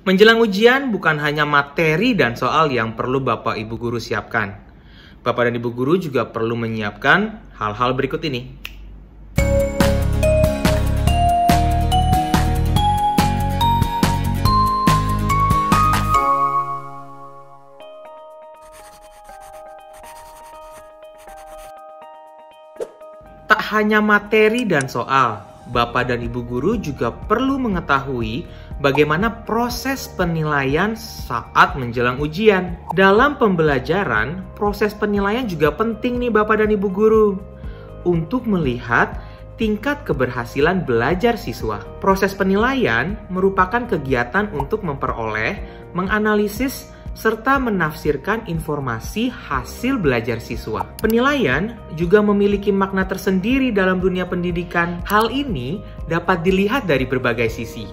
Menjelang ujian bukan hanya materi dan soal yang perlu Bapak Ibu Guru siapkan. Bapak dan Ibu Guru juga perlu menyiapkan hal-hal berikut ini. Tak hanya materi dan soal, Bapak dan Ibu Guru juga perlu mengetahui bagaimana proses penilaian saat menjelang ujian. Dalam pembelajaran, proses penilaian juga penting nih Bapak dan Ibu Guru untuk melihat tingkat keberhasilan belajar siswa. Proses penilaian merupakan kegiatan untuk memperoleh, menganalisis, serta menafsirkan informasi hasil belajar siswa. Penilaian juga memiliki makna tersendiri dalam dunia pendidikan. Hal ini dapat dilihat dari berbagai sisi,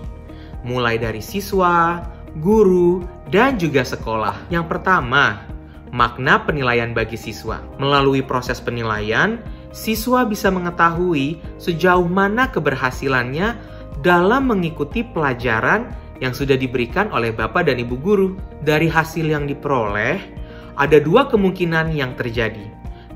mulai dari siswa, guru, dan juga sekolah. Yang pertama, makna penilaian bagi siswa. Melalui proses penilaian, siswa bisa mengetahui sejauh mana keberhasilannya dalam mengikuti pelajaran yang sudah diberikan oleh Bapak dan Ibu Guru. Dari hasil yang diperoleh, ada dua kemungkinan yang terjadi,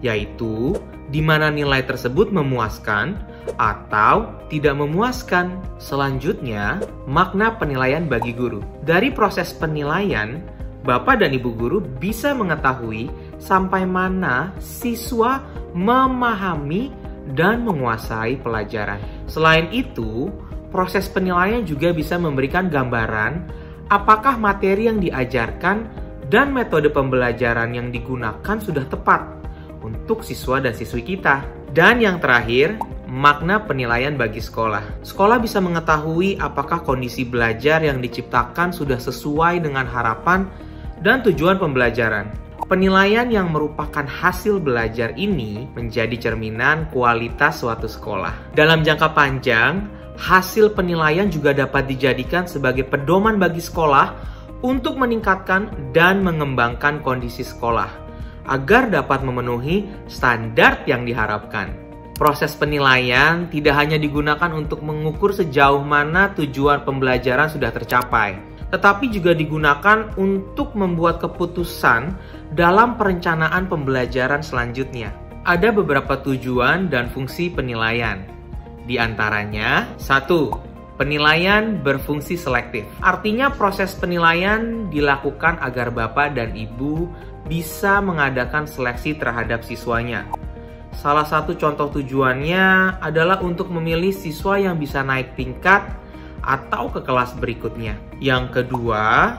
yaitu di mana nilai tersebut memuaskan atau tidak memuaskan. Selanjutnya, makna penilaian bagi guru. Dari proses penilaian, Bapak dan Ibu Guru bisa mengetahui sampai mana siswa memahami dan menguasai pelajaran. Selain itu, proses penilaian juga bisa memberikan gambaran apakah materi yang diajarkan dan metode pembelajaran yang digunakan sudah tepat untuk siswa dan siswi kita. Dan yang terakhir, makna penilaian bagi sekolah. Sekolah bisa mengetahui apakah kondisi belajar yang diciptakan sudah sesuai dengan harapan dan tujuan pembelajaran. Penilaian yang merupakan hasil belajar ini menjadi cerminan kualitas suatu sekolah. Dalam jangka panjang, hasil penilaian juga dapat dijadikan sebagai pedoman bagi sekolah untuk meningkatkan dan mengembangkan kondisi sekolah agar dapat memenuhi standar yang diharapkan. Proses penilaian tidak hanya digunakan untuk mengukur sejauh mana tujuan pembelajaran sudah tercapai, tetapi juga digunakan untuk membuat keputusan dalam perencanaan pembelajaran selanjutnya. Ada beberapa tujuan dan fungsi penilaian. Di antaranya, 1. Penilaian berfungsi selektif. Artinya proses penilaian dilakukan agar Bapak dan Ibu bisa mengadakan seleksi terhadap siswanya. Salah satu contoh tujuannya adalah untuk memilih siswa yang bisa naik tingkat atau ke kelas berikutnya. Yang kedua,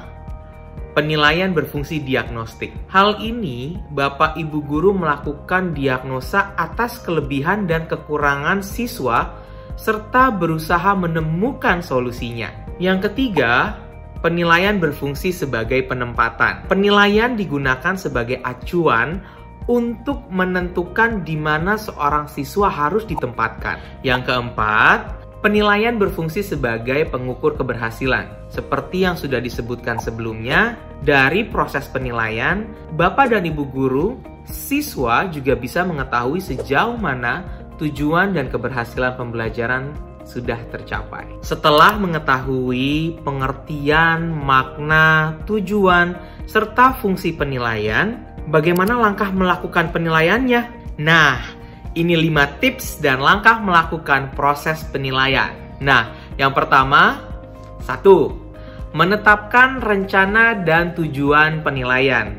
penilaian berfungsi diagnostik. Hal ini, Bapak Ibu Guru melakukan diagnosa atas kelebihan dan kekurangan siswa serta berusaha menemukan solusinya. Yang ketiga, penilaian berfungsi sebagai penempatan. Penilaian digunakan sebagai acuan untuk menentukan di mana seorang siswa harus ditempatkan. Yang keempat, penilaian berfungsi sebagai pengukur keberhasilan. Seperti yang sudah disebutkan sebelumnya, dari proses penilaian, Bapak dan Ibu Guru, siswa juga bisa mengetahui sejauh mana tujuan dan keberhasilan pembelajaran sudah tercapai. Setelah mengetahui pengertian, makna, tujuan, serta fungsi penilaian, bagaimana langkah melakukan penilaiannya? Nah, ini 5 tips dan langkah melakukan proses penilaian. Nah, yang pertama, 1. Menetapkan rencana dan tujuan penilaian.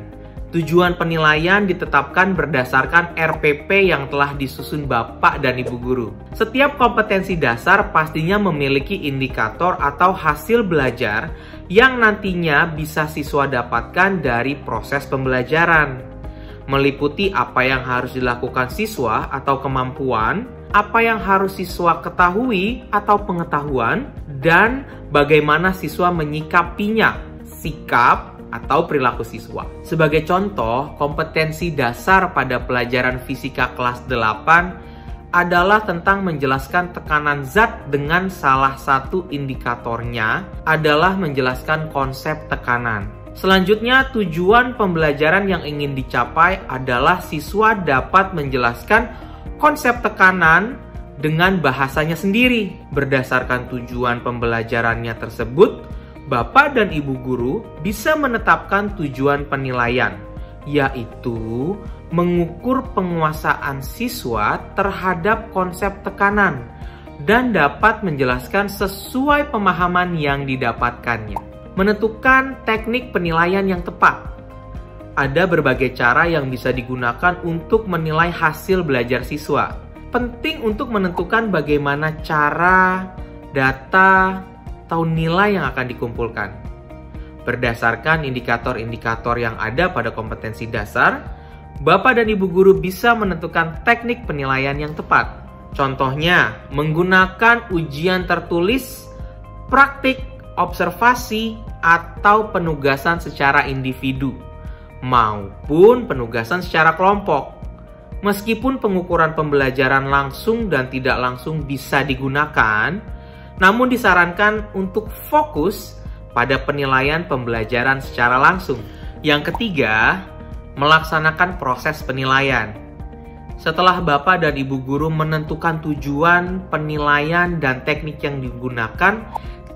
Tujuan penilaian ditetapkan berdasarkan RPP yang telah disusun Bapak dan Ibu Guru. Setiap kompetensi dasar pastinya memiliki indikator atau hasil belajar yang nantinya bisa siswa dapatkan dari proses pembelajaran. Meliputi apa yang harus dilakukan siswa atau kemampuan, apa yang harus siswa ketahui atau pengetahuan, dan bagaimana siswa menyikapinya, sikap atau perilaku siswa. Sebagai contoh, kompetensi dasar pada pelajaran fisika kelas 8 adalah tentang menjelaskan tekanan zat dengan salah satu indikatornya adalah menjelaskan konsep tekanan. Selanjutnya, tujuan pembelajaran yang ingin dicapai adalah siswa dapat menjelaskan konsep tekanan dengan bahasanya sendiri. Berdasarkan tujuan pembelajarannya tersebut, Bapak dan Ibu guru bisa menetapkan tujuan penilaian, yaitu mengukur penguasaan siswa terhadap konsep tekanan dan dapat menjelaskan sesuai pemahaman yang didapatkannya. Menentukan teknik penilaian yang tepat. Ada berbagai cara yang bisa digunakan untuk menilai hasil belajar siswa. Penting untuk menentukan bagaimana cara, data, atau nilai yang akan dikumpulkan. Berdasarkan indikator-indikator yang ada pada kompetensi dasar, Bapak dan Ibu guru bisa menentukan teknik penilaian yang tepat. Contohnya, menggunakan ujian tertulis, praktik, observasi, atau penugasan secara individu, maupun penugasan secara kelompok. Meskipun pengukuran pembelajaran langsung dan tidak langsung bisa digunakan, namun disarankan untuk fokus pada penilaian pembelajaran secara langsung. Yang ketiga, melaksanakan proses penilaian. Setelah Bapak dan Ibu guru menentukan tujuan, penilaian, dan teknik yang digunakan,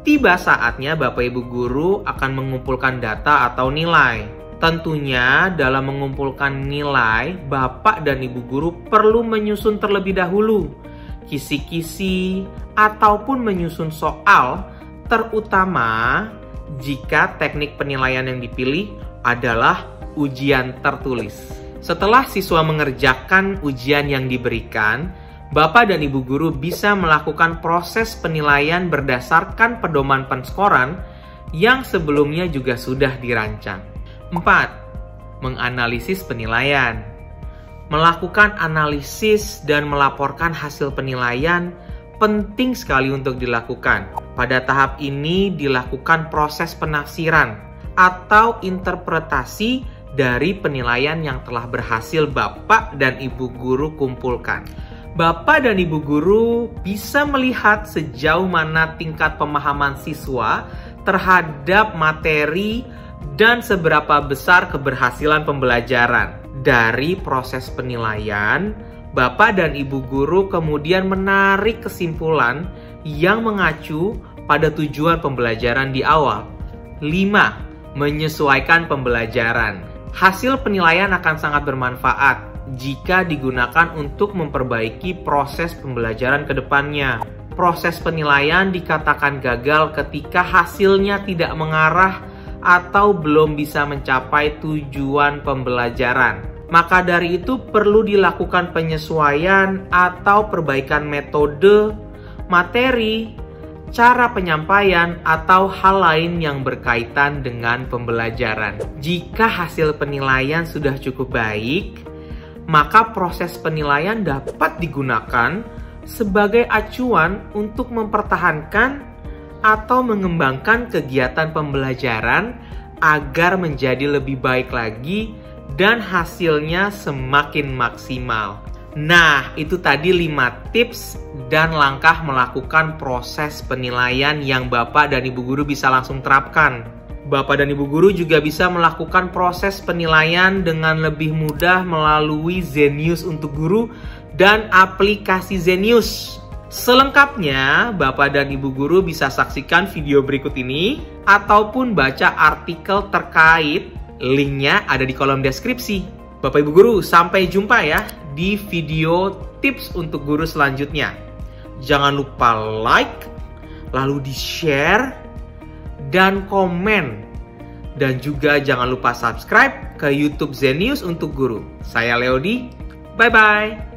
tiba saatnya Bapak Ibu guru akan mengumpulkan data atau nilai. Tentunya dalam mengumpulkan nilai, Bapak dan Ibu guru perlu menyusun terlebih dahulu kisi-kisi ataupun menyusun soal, terutama jika teknik penilaian yang dipilih adalah ujian tertulis. Setelah siswa mengerjakan ujian yang diberikan, Bapak dan Ibu guru bisa melakukan proses penilaian berdasarkan pedoman penskoran yang sebelumnya juga sudah dirancang. 4. Menganalisis penilaian. Melakukan analisis dan melaporkan hasil penilaian penting sekali untuk dilakukan. Pada tahap ini dilakukan proses penafsiran atau interpretasi dari penilaian yang telah berhasil Bapak dan Ibu guru kumpulkan. Bapak dan Ibu guru bisa melihat sejauh mana tingkat pemahaman siswa terhadap materi dan seberapa besar keberhasilan pembelajaran. Dari proses penilaian, Bapak dan Ibu guru kemudian menarik kesimpulan yang mengacu pada tujuan pembelajaran di awal. 5. Menyesuaikan pembelajaran. Hasil penilaian akan sangat bermanfaat jika digunakan untuk memperbaiki proses pembelajaran ke depannya. Proses penilaian dikatakan gagal ketika hasilnya tidak mengarah atau belum bisa mencapai tujuan pembelajaran. Maka dari itu perlu dilakukan penyesuaian atau perbaikan metode, materi, cara penyampaian, atau hal lain yang berkaitan dengan pembelajaran. Jika hasil penilaian sudah cukup baik, maka proses penilaian dapat digunakan sebagai acuan untuk mempertahankan atau mengembangkan kegiatan pembelajaran agar menjadi lebih baik lagi dan hasilnya semakin maksimal. Nah, itu tadi 5 tips dan langkah melakukan proses penilaian yang Bapak dan Ibu guru bisa langsung terapkan. Bapak dan Ibu guru juga bisa melakukan proses penilaian dengan lebih mudah melalui Zenius untuk Guru dan aplikasi Zenius. Selengkapnya, Bapak dan Ibu guru bisa saksikan video berikut ini ataupun baca artikel terkait. Linknya ada di kolom deskripsi. Bapak Ibu guru, sampai jumpa ya di video tips untuk guru selanjutnya. Jangan lupa like, lalu di-share, dan komen. Dan juga jangan lupa subscribe ke YouTube Zenius untuk Guru. Saya Leody, bye-bye.